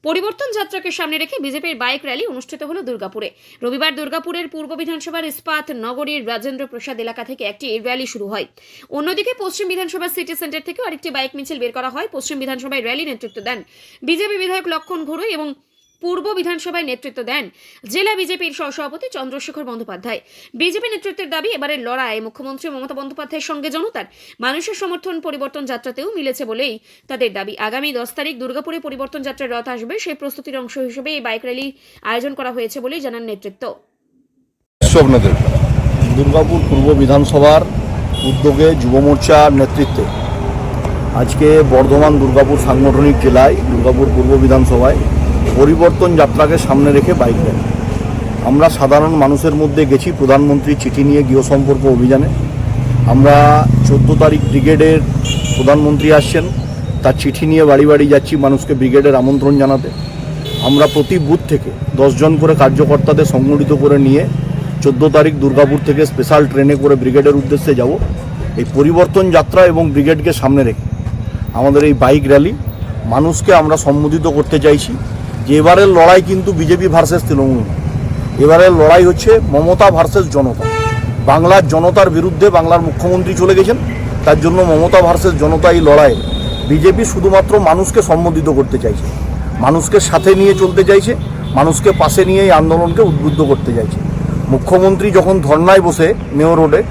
পরিবর্তন যাত্রাকে সামনে রেখে বিজেপির বাইক র্যালি অনুষ্ঠিত হলো দুর্গাপুরে। রবিবার দুর্গাপুরের পূর্ব বিধানসভার ইস্পাত নগরীর রাজেন্দ্র প্রসাদ এলাকা থেকে একটি র্যালি শুরু হয়। অন্যদিকে পশ্চিম বিধানসভা সিটি সেন্টার থেকে আরেকটি বাইক মিছিল বের করা হয়। পশ্চিম বিধানসভায় র্যালি নেতৃত্ব দেন বিজেপি বিধায়ক লক্ষণ ঘোড়ই এবং পূর্ব বিধানসভায় নেতৃত্ব দেন জেলা বিজেপির সহসভাপতি চন্দ্রশেখর বন্দ্যোপাধ্যায়। বিজেপি নেতৃত্বের দাবি, এবারের লড়াই মুখ্যমন্ত্রী মমতা বন্দ্যোপাধ্যায়ের সঙ্গে জনতার মানুষের সমর্থন পরিবর্তন যাত্রাতেও মিলেছে বলেই তাদের দাবি। আগামী 10 তারিখ দুর্গাপুরে পরিবর্তন যাত্রার রথ আসবে, সেই প্রস্তুতির অংশ হিসেবে এই বাইক র্যালি আয়োজন করা হয়েছে বলেই জানান নেতৃত্ব। দুর্গাপুর পূর্ব বিধানসভার উদ্যোগে যুব মোর্চার নেতৃত্বে আজকে বর্ধমান দুর্গাপুর সাংগঠনিক জেলায় দুর্গাপুর পূর্ব বিধানসভায় পরিবর্তন যাত্রাকে সামনে রেখে বাইক র্যালি। আমরা সাধারণ মানুষের মধ্যে গেছি প্রধানমন্ত্রীর চিঠি নিয়ে গৃহ সম্পর্ক অভিযানে। আমরা 14 তারিখ ব্রিগেডের প্রধানমন্ত্রী আসছেন, তার চিঠি নিয়ে বাড়ি বাড়ি যাচ্ছি মানুষকে ব্রিগেডের আমন্ত্রণ জানাতে। আমরা প্রতি বুথ থেকে 10 জন করে কার্যকর্তাদের সংগঠিত করে নিয়ে 14 তারিখ দুর্গাপুর থেকে স্পেশাল ট্রেনে করে ব্রিগেডের উদ্দেশ্যে যাব। এই পরিবর্তন যাত্রা এবং ব্রিগেডকে সামনে রেখে আমাদের এই বাইক র্যালি মানুষকে আমরা সম্বোধিত করতে চাইছি যে এবারের লড়াই কিন্তু বিজেপি ভার্সেস তৃণমূল নয়। এবারের লড়াই হচ্ছে মমতা ভার্সেস জনতা। বাংলার জনতার বিরুদ্ধে বাংলার মুখ্যমন্ত্রী চলে গেছেন, তার জন্য মমতা ভার্সেস জনতা এই লড়াইয়ে বিজেপি শুধুমাত্র মানুষকে সম্বোধিত করতে চাইছে, মানুষকে সাথে নিয়ে চলতে চাইছে, মানুষকে পাশে নিয়ে এই আন্দোলনকে উদ্বুদ্ধ করতে চাইছে। মুখ্যমন্ত্রী যখন ধর্নায় বসে মেয়র রোডে